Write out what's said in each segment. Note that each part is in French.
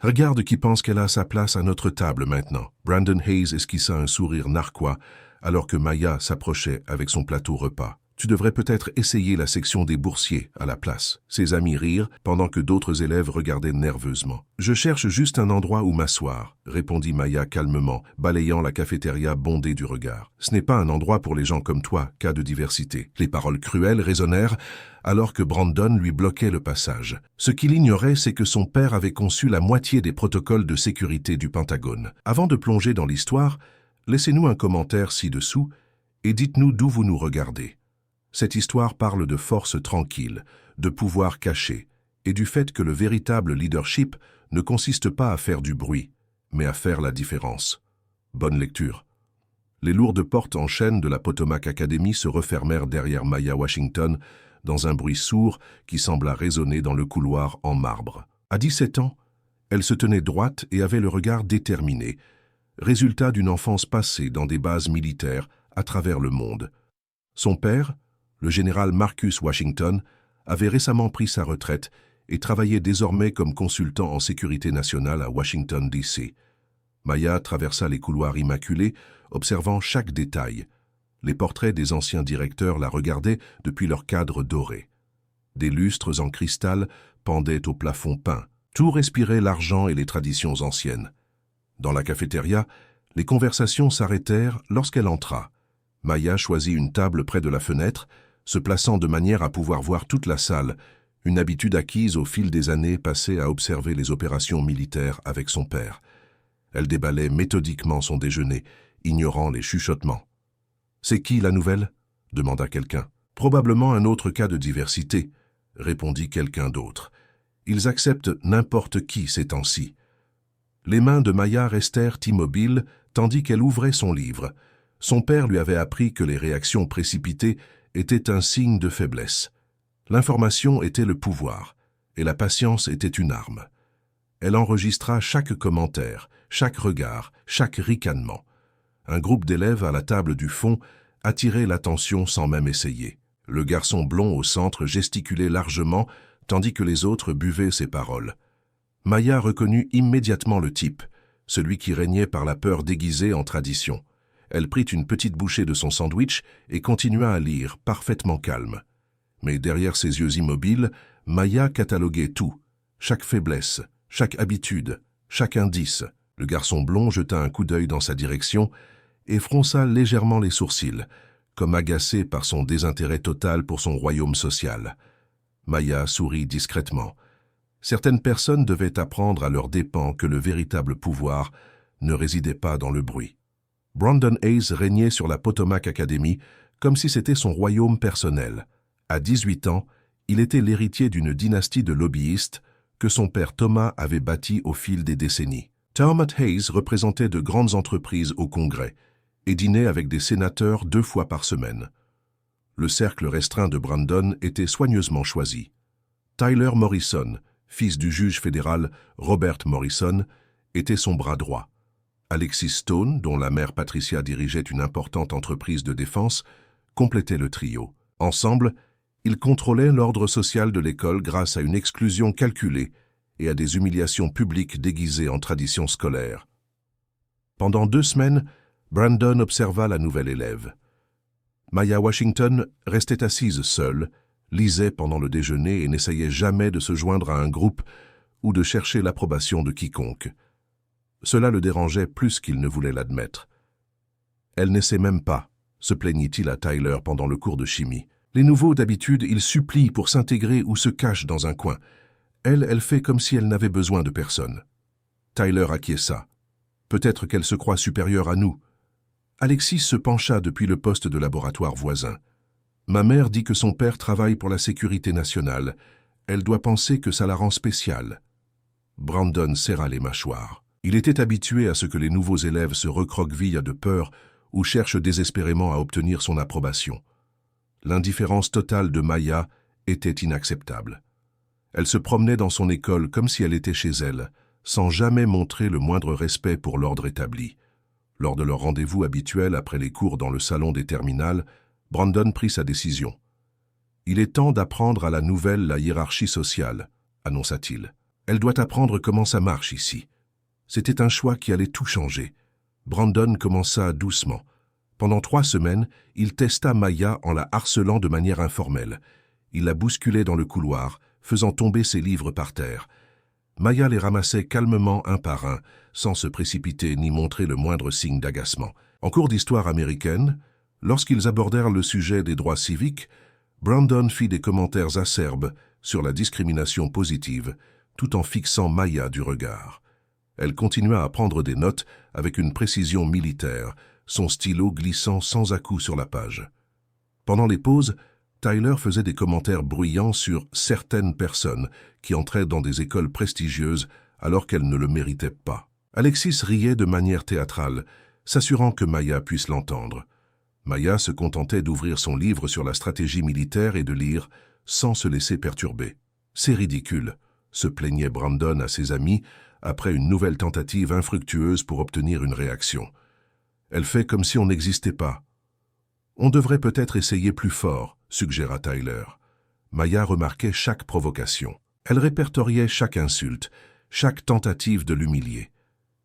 Regarde qui pense qu'elle a sa place à notre table maintenant. Brandon Hayes esquissa un sourire narquois alors que Maya s'approchait avec son plateau repas. Tu devrais peut-être essayer la section des boursiers à la place. Ses amis rirent pendant que d'autres élèves regardaient nerveusement. Je cherche juste un endroit où m'asseoir, répondit Maya calmement, balayant la cafétéria bondée du regard. Ce n'est pas un endroit pour les gens comme toi, cas de diversité. Les paroles cruelles résonnèrent alors que Brandon lui bloquait le passage. Ce qu'il ignorait, c'est que son père avait conçu la moitié des protocoles de sécurité du Pentagone. Avant de plonger dans l'histoire, laissez-nous un commentaire ci-dessous et dites-nous d'où vous nous regardez. Cette histoire parle de force tranquille, de pouvoir caché, et du fait que le véritable leadership ne consiste pas à faire du bruit, mais à faire la différence. Bonne lecture. Les lourdes portes en chêne de la Potomac Academy se refermèrent derrière Maya Washington dans un bruit sourd qui sembla résonner dans le couloir en marbre. À 17 ans, elle se tenait droite et avait le regard déterminé, résultat d'une enfance passée dans des bases militaires à travers le monde. Son père, le général Marcus Washington, avait récemment pris sa retraite et travaillait désormais comme consultant en sécurité nationale à Washington, D.C. Maya traversa les couloirs immaculés, observant chaque détail. Les portraits des anciens directeurs la regardaient depuis leur cadre doré. Des lustres en cristal pendaient au plafond peint. Tout respirait l'argent et les traditions anciennes. Dans la cafétéria, les conversations s'arrêtèrent lorsqu'elle entra. Maya choisit une table près de la fenêtre, se plaçant de manière à pouvoir voir toute la salle, une habitude acquise au fil des années passées à observer les opérations militaires avec son père. Elle déballait méthodiquement son déjeuner, ignorant les chuchotements. « C'est qui la nouvelle ?» demanda quelqu'un. « Probablement un autre cas de diversité », répondit quelqu'un d'autre. « Ils acceptent n'importe qui ces temps-ci. » Les mains de Maya restèrent immobiles tandis qu'elle ouvrait son livre. Son père lui avait appris que les réactions précipitées était un signe de faiblesse. L'information était le pouvoir, et la patience était une arme. Elle enregistra chaque commentaire, chaque regard, chaque ricanement. Un groupe d'élèves à la table du fond attirait l'attention sans même essayer. Le garçon blond au centre gesticulait largement, tandis que les autres buvaient ses paroles. Maya reconnut immédiatement le type, celui qui régnait par la peur déguisée en tradition. Elle prit une petite bouchée de son sandwich et continua à lire, parfaitement calme. Mais derrière ses yeux immobiles, Maya cataloguait tout, chaque faiblesse, chaque habitude, chaque indice. Le garçon blond jeta un coup d'œil dans sa direction et fronça légèrement les sourcils, comme agacé par son désintérêt total pour son royaume social. Maya sourit discrètement. Certaines personnes devaient apprendre à leurs dépens que le véritable pouvoir ne résidait pas dans le bruit. Brandon Hayes régnait sur la Potomac Academy comme si c'était son royaume personnel. À 18 ans, il était l'héritier d'une dynastie de lobbyistes que son père Thomas avait bâtie au fil des décennies. Thomas Hayes représentait de grandes entreprises au Congrès et dînait avec des sénateurs 2 fois par semaine. Le cercle restreint de Brandon était soigneusement choisi. Tyler Morrison, fils du juge fédéral Robert Morrison, était son bras droit. Alexis Stone, dont la mère Patricia dirigeait une importante entreprise de défense, complétait le trio. Ensemble, ils contrôlaient l'ordre social de l'école grâce à une exclusion calculée et à des humiliations publiques déguisées en tradition scolaire. Pendant 2 semaines, Brandon observa la nouvelle élève. Maya Washington restait assise seule, lisait pendant le déjeuner et n'essayait jamais de se joindre à un groupe ou de chercher l'approbation de quiconque. Cela le dérangeait plus qu'il ne voulait l'admettre. Elle n'essaie même pas, se plaignit-il à Tyler pendant le cours de chimie. Les nouveaux, d'habitude, ils supplient pour s'intégrer ou se cachent dans un coin. Elle fait comme si elle n'avait besoin de personne. Tyler acquiesça. Peut-être qu'elle se croit supérieure à nous. Alexis se pencha depuis le poste de laboratoire voisin. Ma mère dit que son père travaille pour la sécurité nationale. Elle doit penser que ça la rend spéciale. Brandon serra les mâchoires. Il était habitué à ce que les nouveaux élèves se recroquevillent de peur ou cherchent désespérément à obtenir son approbation. L'indifférence totale de Maya était inacceptable. Elle se promenait dans son école comme si elle était chez elle, sans jamais montrer le moindre respect pour l'ordre établi. Lors de leur rendez-vous habituel après les cours dans le salon des terminales, Brandon prit sa décision. « Il est temps d'apprendre à la nouvelle la hiérarchie sociale », annonça-t-il. Elle doit apprendre comment ça marche ici. C'était un choix qui allait tout changer. Brandon commença doucement. Pendant 3 semaines, il testa Maya en la harcelant de manière informelle. Il la bousculait dans le couloir, faisant tomber ses livres par terre. Maya les ramassait calmement un par un, sans se précipiter ni montrer le moindre signe d'agacement. En cours d'histoire américaine, lorsqu'ils abordèrent le sujet des droits civiques, Brandon fit des commentaires acerbes sur la discrimination positive, tout en fixant Maya du regard. Elle continua à prendre des notes avec une précision militaire, son stylo glissant sans à-coups sur la page. Pendant les pauses, Tyler faisait des commentaires bruyants sur certaines personnes qui entraient dans des écoles prestigieuses alors qu'elles ne le méritaient pas. Alexis riait de manière théâtrale, s'assurant que Maya puisse l'entendre. Maya se contentait d'ouvrir son livre sur la stratégie militaire et de lire sans se laisser perturber. « C'est ridicule », se plaignait Brandon à ses amis après une nouvelle tentative infructueuse pour obtenir une réaction. « Elle fait comme si on n'existait pas. »« On devrait peut-être essayer plus fort », suggéra Tyler. Maya remarquait chaque provocation. Elle répertoriait chaque insulte, chaque tentative de l'humilier.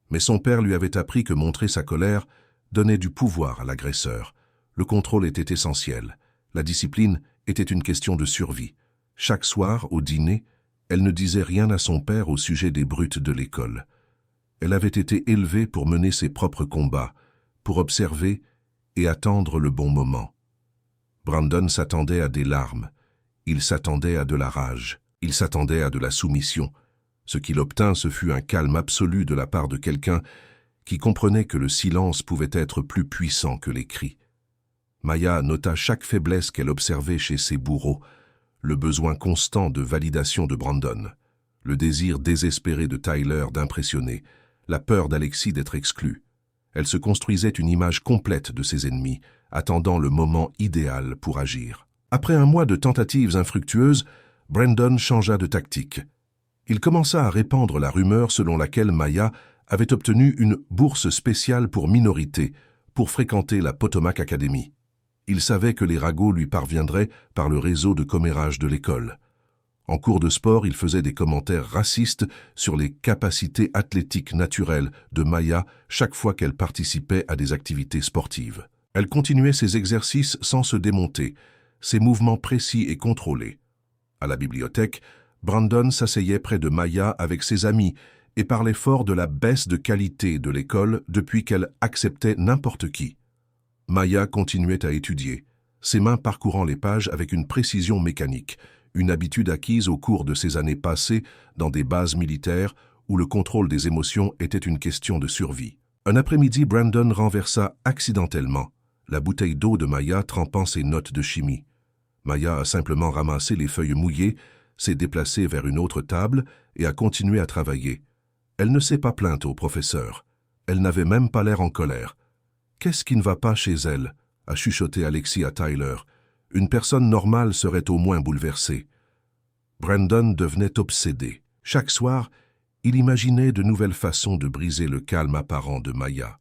Mais son père lui avait appris que montrer sa colère donnait du pouvoir à l'agresseur. Le contrôle était essentiel. La discipline était une question de survie. Chaque soir, au dîner, elle ne disait rien à son père au sujet des brutes de l'école. Elle avait été élevée pour mener ses propres combats, pour observer et attendre le bon moment. Brandon s'attendait à des larmes. Il s'attendait à de la rage. Il s'attendait à de la soumission. Ce qu'il obtint, ce fut un calme absolu de la part de quelqu'un qui comprenait que le silence pouvait être plus puissant que les cris. Maya nota chaque faiblesse qu'elle observait chez ses bourreaux, le besoin constant de validation de Brandon, le désir désespéré de Tyler d'impressionner, la peur d'Alexis d'être exclu. Elle se construisait une image complète de ses ennemis, attendant le moment idéal pour agir. Après un mois de tentatives infructueuses, Brandon changea de tactique. Il commença à répandre la rumeur selon laquelle Maya avait obtenu une bourse spéciale pour minorités pour fréquenter la Potomac Academy. Il savait que les ragots lui parviendraient par le réseau de commérage de l'école. En cours de sport, il faisait des commentaires racistes sur les capacités athlétiques naturelles de Maya chaque fois qu'elle participait à des activités sportives. Elle continuait ses exercices sans se démonter, ses mouvements précis et contrôlés. À la bibliothèque, Brandon s'asseyait près de Maya avec ses amis et parlait fort de la baisse de qualité de l'école depuis qu'elle acceptait n'importe qui. Maya continuait à étudier, ses mains parcourant les pages avec une précision mécanique, une habitude acquise au cours de ses années passées dans des bases militaires où le contrôle des émotions était une question de survie. Un après-midi, Brandon renversa accidentellement la bouteille d'eau de Maya trempant ses notes de chimie. Maya a simplement ramassé les feuilles mouillées, s'est déplacée vers une autre table et a continué à travailler. Elle ne s'est pas plainte au professeur. Elle n'avait même pas l'air en colère. « Qu'est-ce qui ne va pas chez elle ?» a chuchoté Alexis à Tyler. « Une personne normale serait au moins bouleversée. » Brandon devenait obsédé. Chaque soir, il imaginait de nouvelles façons de briser le calme apparent de Maya.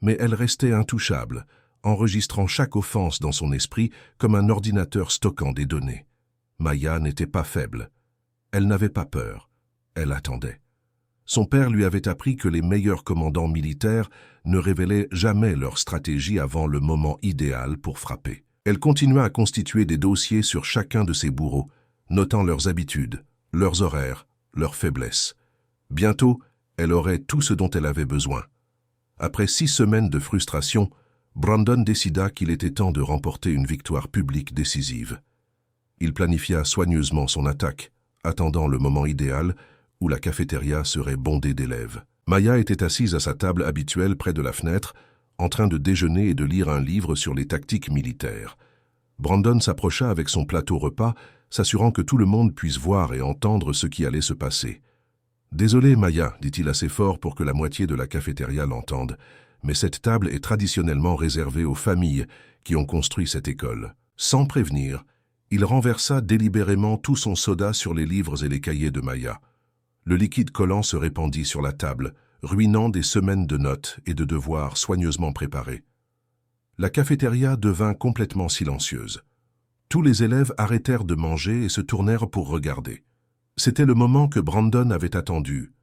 Mais elle restait intouchable, enregistrant chaque offense dans son esprit comme un ordinateur stockant des données. Maya n'était pas faible. Elle n'avait pas peur. Elle attendait. Son père lui avait appris que les meilleurs commandants militaires ne révélaient jamais leur stratégie avant le moment idéal pour frapper. Elle continua à constituer des dossiers sur chacun de ses bourreaux, notant leurs habitudes, leurs horaires, leurs faiblesses. Bientôt, elle aurait tout ce dont elle avait besoin. Après 6 semaines de frustration, Brandon décida qu'il était temps de remporter une victoire publique décisive. Il planifia soigneusement son attaque, attendant le moment idéal où la cafétéria serait bondée d'élèves. Maya était assise à sa table habituelle près de la fenêtre, en train de déjeuner et de lire un livre sur les tactiques militaires. Brandon s'approcha avec son plateau repas, s'assurant que tout le monde puisse voir et entendre ce qui allait se passer. « Désolé, Maya, dit-il assez fort pour que la moitié de la cafétéria l'entende, mais cette table est traditionnellement réservée aux familles qui ont construit cette école. » Sans prévenir, il renversa délibérément tout son soda sur les livres et les cahiers de Maya. Le liquide collant se répandit sur la table, ruinant des semaines de notes et de devoirs soigneusement préparés. La cafétéria devint complètement silencieuse. Tous les élèves arrêtèrent de manger et se tournèrent pour regarder. C'était le moment que Brandon avait attendu,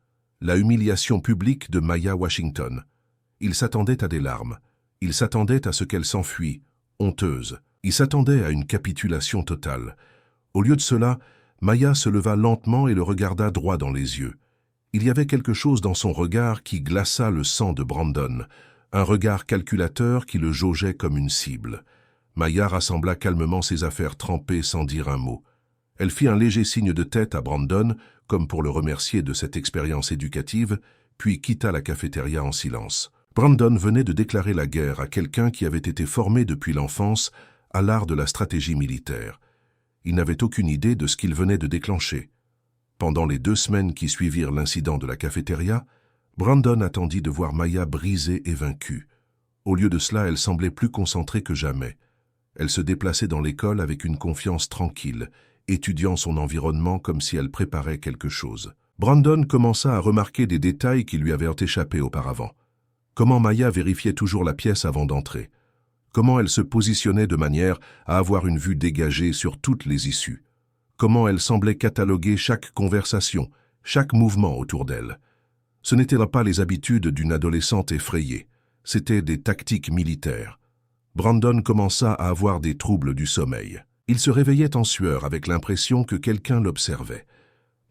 la humiliation publique de Maya Washington. Il s'attendait à des larmes, il s'attendait à ce qu'elle s'enfuit, honteuse. Il s'attendait à une capitulation totale. Au lieu de cela, Maya se leva lentement et le regarda droit dans les yeux. Il y avait quelque chose dans son regard qui glaça le sang de Brandon, un regard calculateur qui le jaugeait comme une cible. Maya rassembla calmement ses affaires trempées sans dire un mot. Elle fit un léger signe de tête à Brandon, comme pour le remercier de cette expérience éducative, puis quitta la cafétéria en silence. Brandon venait de déclarer la guerre à quelqu'un qui avait été formé depuis l'enfance à l'art de la stratégie militaire. Il n'avait aucune idée de ce qu'il venait de déclencher. Pendant les 2 semaines qui suivirent l'incident de la cafétéria, Brandon attendit de voir Maya brisée et vaincue. Au lieu de cela, elle semblait plus concentrée que jamais. Elle se déplaçait dans l'école avec une confiance tranquille, étudiant son environnement comme si elle préparait quelque chose. Brandon commença à remarquer des détails qui lui avaient échappé auparavant. Comment Maya vérifiait toujours la pièce avant d'entrer. Comment elle se positionnait de manière à avoir une vue dégagée sur toutes les issues. Comment elle semblait cataloguer chaque conversation, chaque mouvement autour d'elle. Ce n'étaient pas les habitudes d'une adolescente effrayée, c'étaient des tactiques militaires. Brandon commença à avoir des troubles du sommeil. Il se réveillait en sueur avec l'impression que quelqu'un l'observait.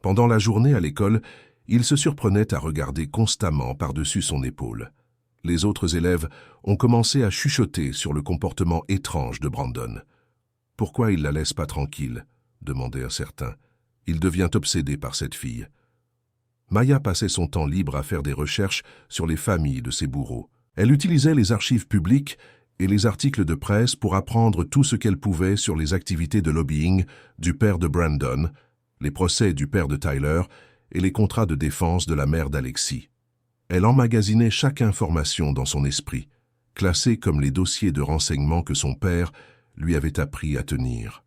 Pendant la journée à l'école, il se surprenait à regarder constamment par-dessus son épaule. Les autres élèves ont commencé à chuchoter sur le comportement étrange de Brandon. « Pourquoi il la laisse pas tranquille ?» demandait un certain. « Il devient obsédé par cette fille. » Maya passait son temps libre à faire des recherches sur les familles de ses bourreaux. Elle utilisait les archives publiques et les articles de presse pour apprendre tout ce qu'elle pouvait sur les activités de lobbying du père de Brandon, les procès du père de Tyler et les contrats de défense de la mère d'Alexis. Elle emmagasinait chaque information dans son esprit, classée comme les dossiers de renseignement que son père lui avait appris à tenir.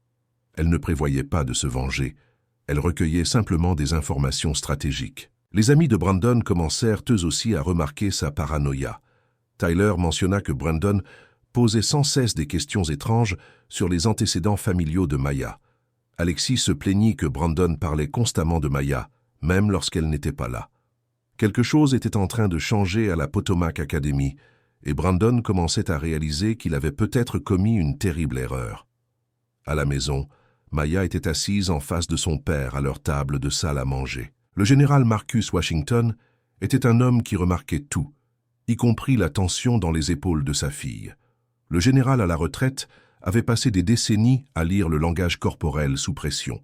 Elle ne prévoyait pas de se venger, elle recueillait simplement des informations stratégiques. Les amis de Brandon commencèrent eux aussi à remarquer sa paranoïa. Tyler mentionna que Brandon posait sans cesse des questions étranges sur les antécédents familiaux de Maya. Alexis se plaignit que Brandon parlait constamment de Maya, même lorsqu'elle n'était pas là. Quelque chose était en train de changer à la Potomac Academy, et Brandon commençait à réaliser qu'il avait peut-être commis une terrible erreur. À la maison, Maya était assise en face de son père à leur table de salle à manger. Le général Marcus Washington était un homme qui remarquait tout, y compris la tension dans les épaules de sa fille. Le général à la retraite avait passé des décennies à lire le langage corporel sous pression.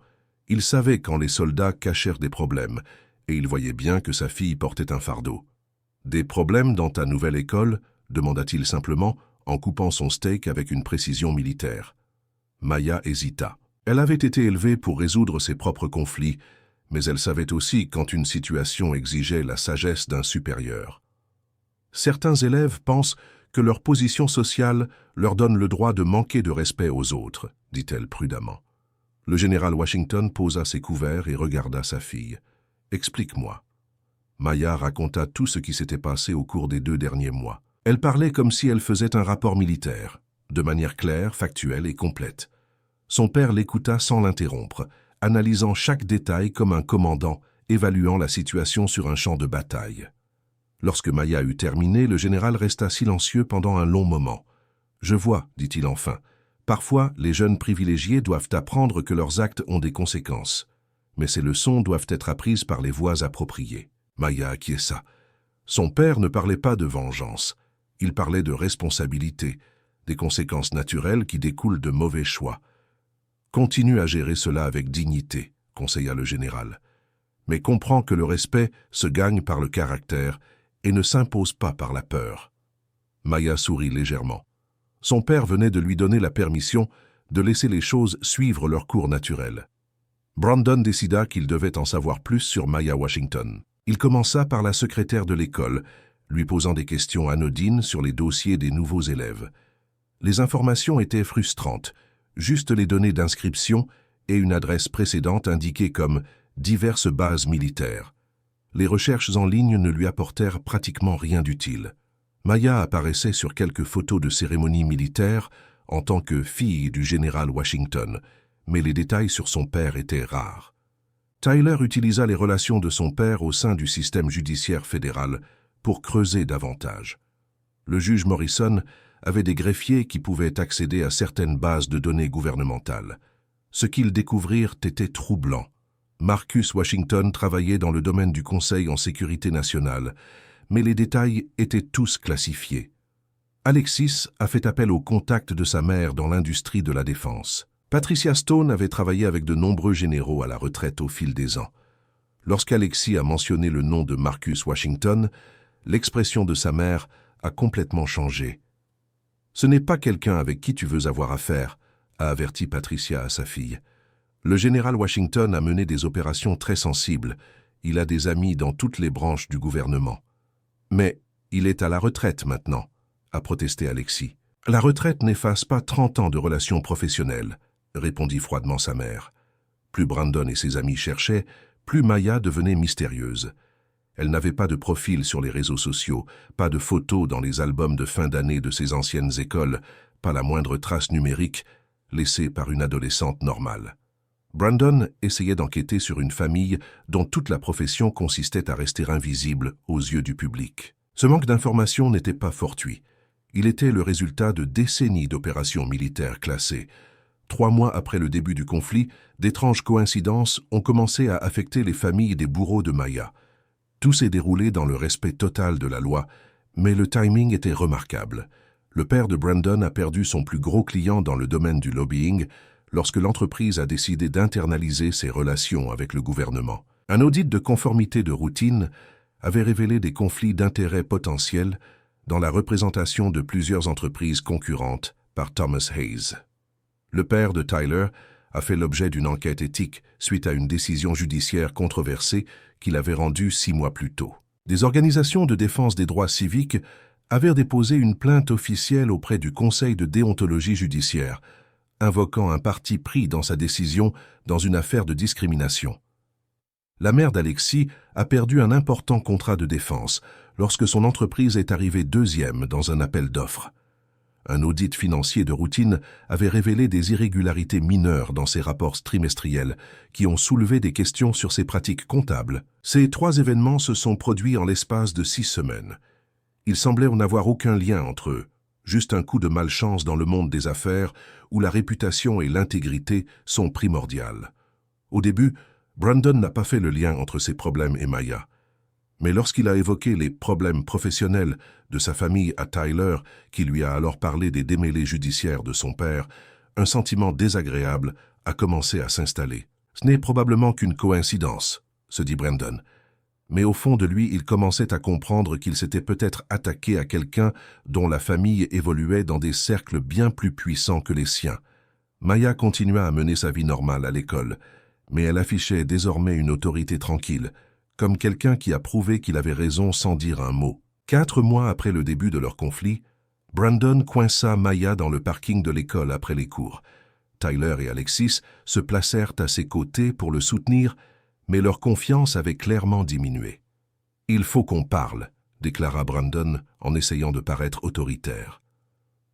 Il savait quand les soldats cachèrent des problèmes, et il voyait bien que sa fille portait un fardeau. « Des problèmes dans ta nouvelle école ?» demanda-t-il simplement, en coupant son steak avec une précision militaire. Maya hésita. Elle avait été élevée pour résoudre ses propres conflits, mais elle savait aussi quand une situation exigeait la sagesse d'un supérieur. Certains élèves pensent que leur position sociale leur donne le droit de manquer de respect aux autres, dit-elle prudemment. Le général Washington posa ses couverts et regarda sa fille. « Explique-moi. » Maya raconta tout ce qui s'était passé au cours des 2 derniers mois. Elle parlait comme si elle faisait un rapport militaire, de manière claire, factuelle et complète. Son père l'écouta sans l'interrompre, analysant chaque détail comme un commandant, évaluant la situation sur un champ de bataille. Lorsque Maya eut terminé, le général resta silencieux pendant un long moment. « Je vois, dit-il enfin. Parfois, les jeunes privilégiés doivent apprendre que leurs actes ont des conséquences. Mais ces leçons doivent être apprises par les voies appropriées. » Maya acquiesça. Son père ne parlait pas de vengeance. Il parlait de responsabilité, des conséquences naturelles qui découlent de mauvais choix. « Continue à gérer cela avec dignité, » conseilla le général. « Mais comprends que le respect se gagne par le caractère et ne s'impose pas par la peur. » Maya sourit légèrement. Son père venait de lui donner la permission de laisser les choses suivre leur cours naturel. Brandon décida qu'il devait en savoir plus sur Maya Washington. Il commença par la secrétaire de l'école, lui posant des questions anodines sur les dossiers des nouveaux élèves. Les informations étaient frustrantes, juste les données d'inscription et une adresse précédente indiquée comme « diverses bases militaires ». Les recherches en ligne ne lui apportèrent pratiquement rien d'utile. Maya apparaissait sur quelques photos de cérémonies militaires en tant que fille du général Washington, mais les détails sur son père étaient rares. Tyler utilisa les relations de son père au sein du système judiciaire fédéral pour creuser davantage. Le juge Morrison avait des greffiers qui pouvaient accéder à certaines bases de données gouvernementales. Ce qu'ils découvrirent était troublant. Marcus Washington travaillait dans le domaine du Conseil en sécurité nationale, mais les détails étaient tous classifiés. Alexis a fait appel au contact de sa mère dans l'industrie de la défense. Patricia Stone avait travaillé avec de nombreux généraux à la retraite au fil des ans. Lorsqu'Alexis a mentionné le nom de Marcus Washington, l'expression de sa mère a complètement changé. « Ce n'est pas quelqu'un avec qui tu veux avoir affaire », a averti Patricia à sa fille. Le général Washington a mené des opérations très sensibles. Il a des amis dans toutes les branches du gouvernement. Mais il est à la retraite maintenant, a protesté Alexis. La retraite n'efface pas 30 ans de relations professionnelles, répondit froidement sa mère. Plus Brandon et ses amis cherchaient, plus Maya devenait mystérieuse. Elle n'avait pas de profil sur les réseaux sociaux, pas de photos dans les albums de fin d'année de ses anciennes écoles, pas la moindre trace numérique laissée par une adolescente normale. Brandon essayait d'enquêter sur une famille dont toute la profession consistait à rester invisible aux yeux du public. Ce manque d'informations n'était pas fortuit. Il était le résultat de décennies d'opérations militaires classées. 3 mois après le début du conflit, d'étranges coïncidences ont commencé à affecter les familles des bourreaux de Maya. Tout s'est déroulé dans le respect total de la loi, mais le timing était remarquable. Le père de Brandon a perdu son plus gros client dans le domaine du lobbying lorsque l'entreprise a décidé d'internaliser ses relations avec le gouvernement. Un audit de conformité de routine avait révélé des conflits d'intérêts potentiels dans la représentation de plusieurs entreprises concurrentes par Thomas Hayes. Le père de Tyler a fait l'objet d'une enquête éthique suite à une décision judiciaire controversée qu'il avait rendue 6 mois plus tôt. Des organisations de défense des droits civiques avaient déposé une plainte officielle auprès du Conseil de déontologie judiciaire, invoquant un parti pris dans sa décision dans une affaire de discrimination. La mère d'Alexis a perdu un important contrat de défense lorsque son entreprise est arrivée 2e dans un appel d'offres. Un audit financier de routine avait révélé des irrégularités mineures dans ses rapports trimestriels qui ont soulevé des questions sur ses pratiques comptables. Ces 3 événements se sont produits en l'espace de 6 semaines. Il semblait en avoir aucun lien entre eux, juste un coup de malchance dans le monde des affaires où la réputation et l'intégrité sont primordiales. Au début, Brandon n'a pas fait le lien entre ses problèmes et Maya. Mais lorsqu'il a évoqué les problèmes professionnels de sa famille à Tyler, qui lui a alors parlé des démêlés judiciaires de son père, un sentiment désagréable a commencé à s'installer. Ce n'est probablement qu'une coïncidence, se dit Brandon. Mais au fond de lui, il commençait à comprendre qu'il s'était peut-être attaqué à quelqu'un dont la famille évoluait dans des cercles bien plus puissants que les siens. Maya continua à mener sa vie normale à l'école, mais elle affichait désormais une autorité tranquille, comme quelqu'un qui a prouvé qu'il avait raison sans dire un mot. 4 mois après le début de leur conflit, Brandon coinça Maya dans le parking de l'école après les cours. Tyler et Alexis se placèrent à ses côtés pour le soutenir, mais leur confiance avait clairement diminué. « Il faut qu'on parle », déclara Brandon en essayant de paraître autoritaire.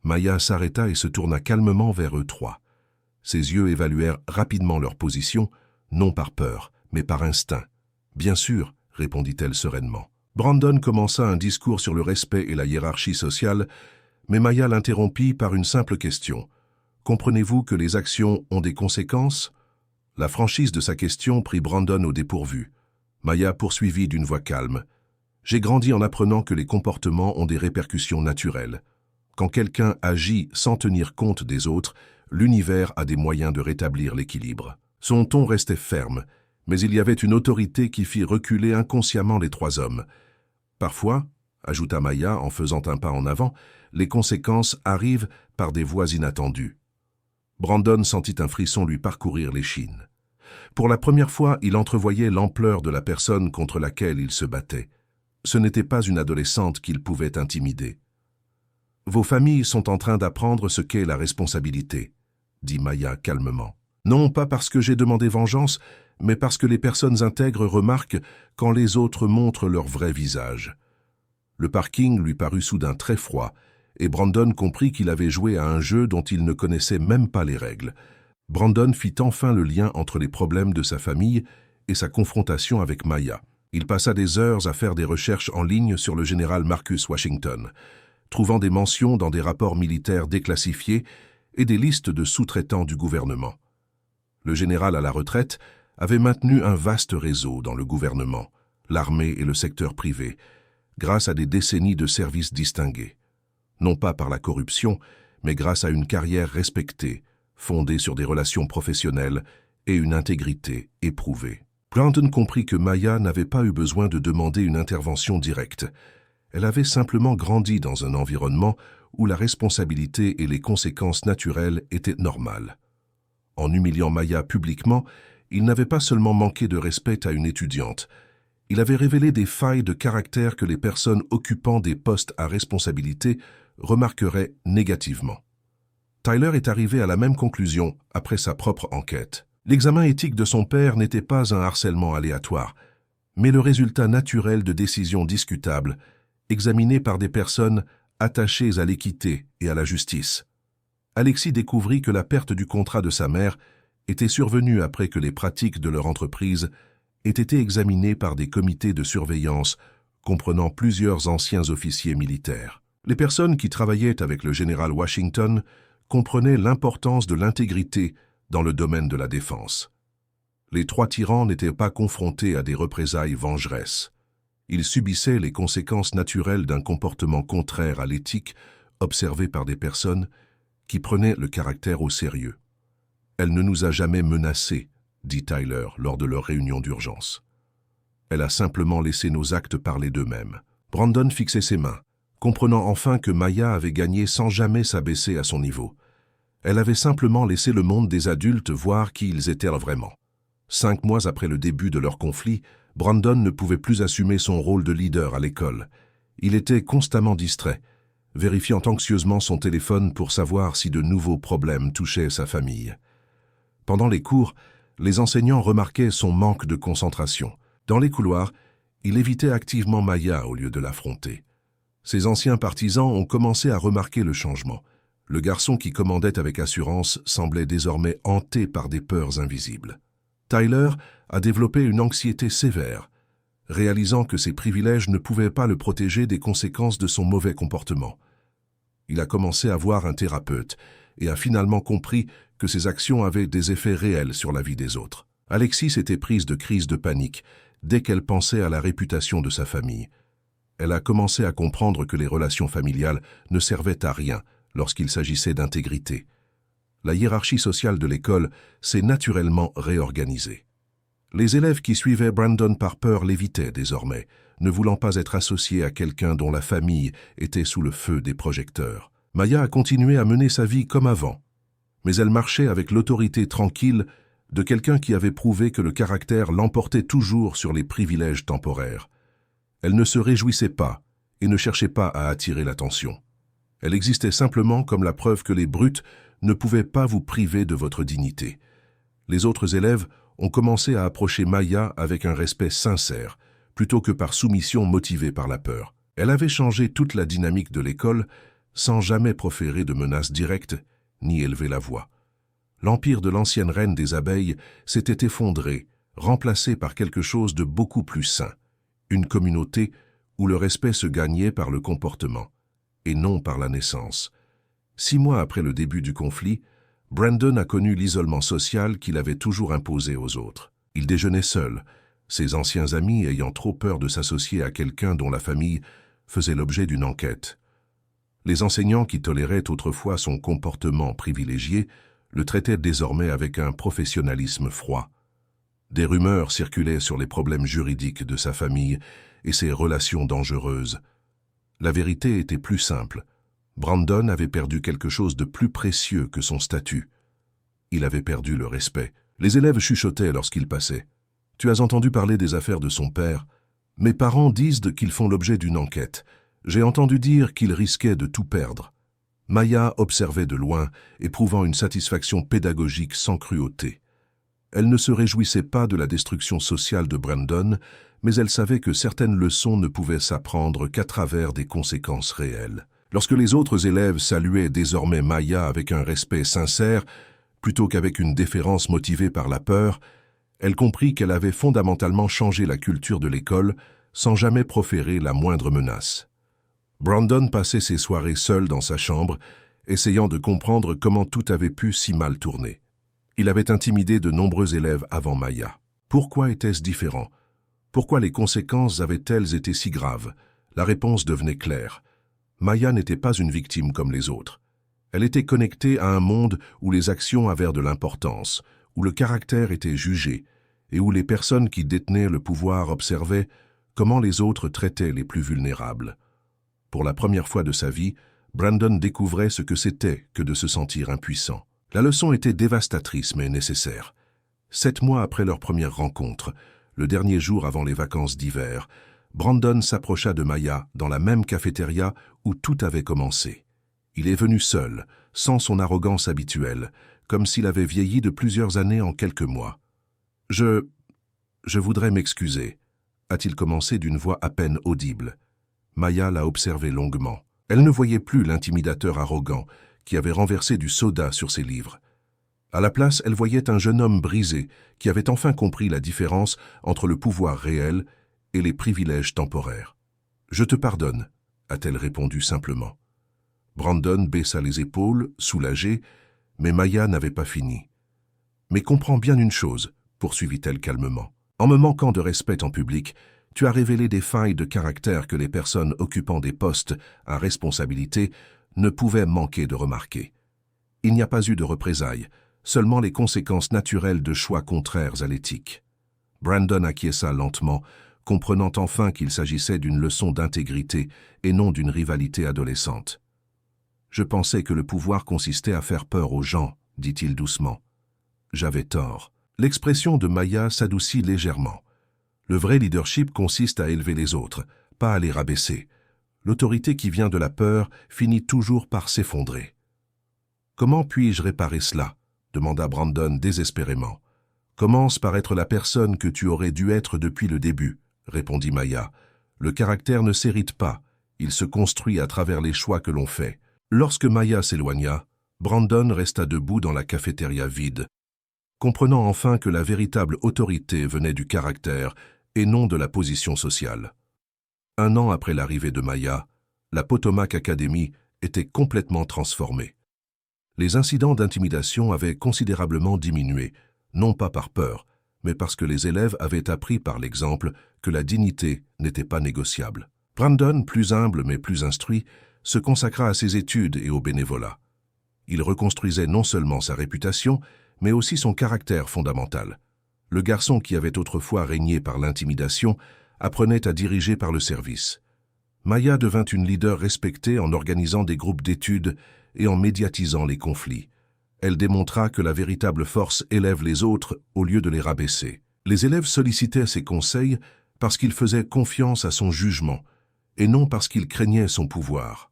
Maya s'arrêta et se tourna calmement vers eux 3. Ses yeux évaluèrent rapidement leur position, non par peur, mais par instinct. « Bien sûr », répondit-elle sereinement. Brandon commença un discours sur le respect et la hiérarchie sociale, mais Maya l'interrompit par une simple question. « Comprenez-vous que les actions ont des conséquences ?» La franchise de sa question prit Brandon au dépourvu. Maya poursuivit d'une voix calme. « J'ai grandi en apprenant que les comportements ont des répercussions naturelles. Quand quelqu'un agit sans tenir compte des autres, l'univers a des moyens de rétablir l'équilibre. » Son ton restait ferme, mais il y avait une autorité qui fit reculer inconsciemment les 3 hommes. Parfois, ajouta Maya en faisant un pas en avant, les conséquences arrivent par des voies inattendues. Brandon sentit un frisson lui parcourir l'échine. Pour la première fois, il entrevoyait l'ampleur de la personne contre laquelle il se battait. Ce n'était pas une adolescente qu'il pouvait intimider. « Vos familles sont en train d'apprendre ce qu'est la responsabilité, » dit Maya calmement. « Non pas parce que j'ai demandé vengeance, mais parce que les personnes intègres remarquent quand les autres montrent leur vrai visage. » Le parking lui parut soudain très froid, et Brandon comprit qu'il avait joué à un jeu dont il ne connaissait même pas les règles. Brandon fit enfin le lien entre les problèmes de sa famille et sa confrontation avec Maya. Il passa des heures à faire des recherches en ligne sur le général Marcus Washington, trouvant des mentions dans des rapports militaires déclassifiés et des listes de sous-traitants du gouvernement. Le général à la retraite avait maintenu un vaste réseau dans le gouvernement, l'armée et le secteur privé, grâce à des décennies de services distingués. Non pas par la corruption, mais grâce à une carrière respectée, fondée sur des relations professionnelles et une intégrité éprouvée. Brandon comprit que Maya n'avait pas eu besoin de demander une intervention directe. Elle avait simplement grandi dans un environnement où la responsabilité et les conséquences naturelles étaient normales. En humiliant Maya publiquement, il n'avait pas seulement manqué de respect à une étudiante, il avait révélé des failles de caractère que les personnes occupant des postes à responsabilité remarqueraient négativement. Tyler est arrivé à la même conclusion après sa propre enquête. L'examen éthique de son père n'était pas un harcèlement aléatoire, mais le résultat naturel de décisions discutables, examinées par des personnes attachées à l'équité et à la justice. Alexis découvrit que la perte du contrat de sa mère était survenue après que les pratiques de leur entreprise aient été examinées par des comités de surveillance comprenant plusieurs anciens officiers militaires. Les personnes qui travaillaient avec le général Washington comprenaient l'importance de l'intégrité dans le domaine de la défense. Les trois tyrans n'étaient pas confrontés à des représailles vengeresses. Ils subissaient les conséquences naturelles d'un comportement contraire à l'éthique observé par des personnes qui prenaient le caractère au sérieux. « Elle ne nous a jamais menacés », dit Tyler lors de leur réunion d'urgence. « Elle a simplement laissé nos actes parler d'eux-mêmes. » Brandon fixait ses mains, comprenant enfin que Maya avait gagné sans jamais s'abaisser à son niveau. Elle avait simplement laissé le monde des adultes voir qui ils étaient vraiment. 5 mois après le début de leur conflit, Brandon ne pouvait plus assumer son rôle de leader à l'école. Il était constamment distrait, vérifiant anxieusement son téléphone pour savoir si de nouveaux problèmes touchaient sa famille. Pendant les cours, les enseignants remarquaient son manque de concentration. Dans les couloirs, il évitait activement Maya au lieu de l'affronter. Ses anciens partisans ont commencé à remarquer le changement. Le garçon qui commandait avec assurance semblait désormais hanté par des peurs invisibles. Tyler a développé une anxiété sévère, réalisant que ses privilèges ne pouvaient pas le protéger des conséquences de son mauvais comportement. Il a commencé à voir un thérapeute et a finalement compris que ses actions avaient des effets réels sur la vie des autres. Alexis était prise de crises de panique dès qu'elle pensait à la réputation de sa famille. Elle a commencé à comprendre que les relations familiales ne servaient à rien lorsqu'il s'agissait d'intégrité. La hiérarchie sociale de l'école s'est naturellement réorganisée. Les élèves qui suivaient Brandon par peur l'évitaient désormais, ne voulant pas être associés à quelqu'un dont la famille était sous le feu des projecteurs. Maya a continué à mener sa vie comme avant, mais elle marchait avec l'autorité tranquille de quelqu'un qui avait prouvé que le caractère l'emportait toujours sur les privilèges temporaires. Elle ne se réjouissait pas et ne cherchait pas à attirer l'attention. Elle existait simplement comme la preuve que les brutes ne pouvaient pas vous priver de votre dignité. Les autres élèves ont commencé à approcher Maya avec un respect sincère, plutôt que par soumission motivée par la peur. Elle avait changé toute la dynamique de l'école sans jamais proférer de menaces directes ni élever la voix. L'empire de l'ancienne reine des abeilles s'était effondré, remplacé par quelque chose de beaucoup plus sain, une communauté où le respect se gagnait par le comportement, et non par la naissance. 6 mois après le début du conflit, Brandon a connu l'isolement social qu'il avait toujours imposé aux autres. Il déjeunait seul, ses anciens amis ayant trop peur de s'associer à quelqu'un dont la famille faisait l'objet d'une enquête. Les enseignants qui toléraient autrefois son comportement privilégié le traitaient désormais avec un professionnalisme froid. Des rumeurs circulaient sur les problèmes juridiques de sa famille et ses relations dangereuses. La vérité était plus simple. Brandon avait perdu quelque chose de plus précieux que son statut. Il avait perdu le respect. Les élèves chuchotaient lorsqu'il passait. « Tu as entendu parler des affaires de son père ? Mes parents disent qu'ils font l'objet d'une enquête. J'ai entendu dire qu'ils risquaient de tout perdre. » Maya observait de loin, éprouvant une satisfaction pédagogique sans cruauté. Elle ne se réjouissait pas de la destruction sociale de Brandon, mais elle savait que certaines leçons ne pouvaient s'apprendre qu'à travers des conséquences réelles. Lorsque les autres élèves saluaient désormais Maya avec un respect sincère, plutôt qu'avec une déférence motivée par la peur, Elle comprit qu'elle avait fondamentalement changé la culture de l'école sans jamais proférer la moindre menace. Brandon passait ses soirées seul dans sa chambre, essayant de comprendre comment tout avait pu si mal tourner. Il avait intimidé de nombreux élèves avant Maya. Pourquoi était-ce différent? Pourquoi les conséquences avaient-elles été si graves? La réponse devenait claire. Maya n'était pas une victime comme les autres. Elle était connectée à un monde où les actions avaient de l'importance, où le caractère était jugé, et où les personnes qui détenaient le pouvoir observaient comment les autres traitaient les plus vulnérables. Pour la première fois de sa vie, Brandon découvrait ce que c'était que de se sentir impuissant. La leçon était dévastatrice mais nécessaire. 7 mois après leur première rencontre, le dernier jour avant les vacances d'hiver, Brandon s'approcha de Maya dans la même cafétéria où tout avait commencé. Il est venu seul, sans son arrogance habituelle, comme s'il avait vieilli de plusieurs années en quelques mois. « Je voudrais m'excuser », a-t-il commencé d'une voix à peine audible. Maya l'a observé longuement. Elle ne voyait plus l'intimidateur arrogant qui avait renversé du soda sur ses livres. À la place, elle voyait un jeune homme brisé qui avait enfin compris la différence entre le pouvoir réel et les privilèges temporaires. « Je te pardonne », a-t-elle répondu simplement. Brandon baissa les épaules, soulagé, mais Maya n'avait pas fini. « Mais comprends bien une chose », poursuivit-elle calmement. « En me manquant de respect en public, tu as révélé des failles de caractère que les personnes occupant des postes à responsabilité ne pouvaient manquer de remarquer. Il n'y a pas eu de représailles, seulement les conséquences naturelles de choix contraires à l'éthique. » Brandon acquiesça lentement, comprenant enfin qu'il s'agissait d'une leçon d'intégrité et non d'une rivalité adolescente. « Je pensais que le pouvoir consistait à faire peur aux gens, dit-il doucement. J'avais tort. » L'expression de Maya s'adoucit légèrement. Le vrai leadership consiste à élever les autres, pas à les rabaisser. L'autorité qui vient de la peur finit toujours par s'effondrer. « Comment puis-je réparer cela ?» demanda Brandon désespérément. « Commence par être la personne que tu aurais dû être depuis le début, » répondit Maya. « Le caractère ne s'hérite pas, il se construit à travers les choix que l'on fait. » Lorsque Maya s'éloigna, Brandon resta debout dans la cafétéria vide, comprenant enfin que la véritable autorité venait du caractère et non de la position sociale. 1 an après l'arrivée de Maya, la Potomac Academy était complètement transformée. Les incidents d'intimidation avaient considérablement diminué, non pas par peur, mais parce que les élèves avaient appris par l'exemple que la dignité n'était pas négociable. Brandon, plus humble mais plus instruit, se consacra à ses études et au bénévolat. Il reconstruisait non seulement sa réputation, mais aussi son caractère fondamental. Le garçon qui avait autrefois régné par l'intimidation apprenait à diriger par le service. Maya devint une leader respectée en organisant des groupes d'études et en médiatisant les conflits. Elle démontra que la véritable force élève les autres au lieu de les rabaisser. Les élèves sollicitaient ses conseils parce qu'ils faisaient confiance à son jugement et non parce qu'ils craignaient son pouvoir.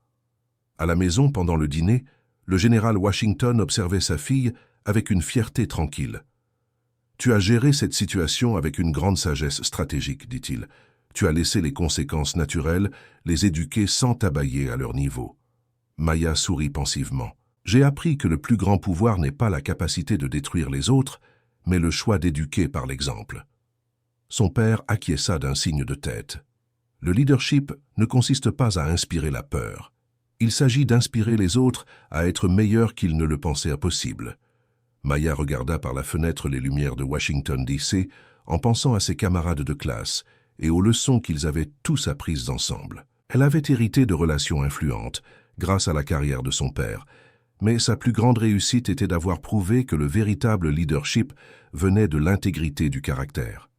À la maison, pendant le dîner, le général Washington observait sa fille avec une fierté tranquille. « Tu as géré cette situation avec une grande sagesse stratégique, dit-il. Tu as laissé les conséquences naturelles les éduquer sans t'abailler à leur niveau. » Maya sourit pensivement. « J'ai appris que le plus grand pouvoir n'est pas la capacité de détruire les autres, mais le choix d'éduquer par l'exemple. » Son père acquiesça d'un signe de tête. Le leadership ne consiste pas à inspirer la peur. Il s'agit d'inspirer les autres à être meilleurs qu'ils ne le pensaient possible. Maya regarda par la fenêtre les lumières de Washington, D.C., en pensant à ses camarades de classe et aux leçons qu'ils avaient tous apprises ensemble. Elle avait hérité de relations influentes, grâce à la carrière de son père, mais sa plus grande réussite était d'avoir prouvé que le véritable leadership venait de l'intégrité du caractère.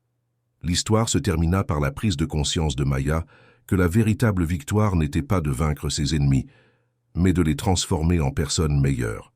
L'histoire se termina par la prise de conscience de Maya que la véritable victoire n'était pas de vaincre ses ennemis, mais de les transformer en personnes meilleures.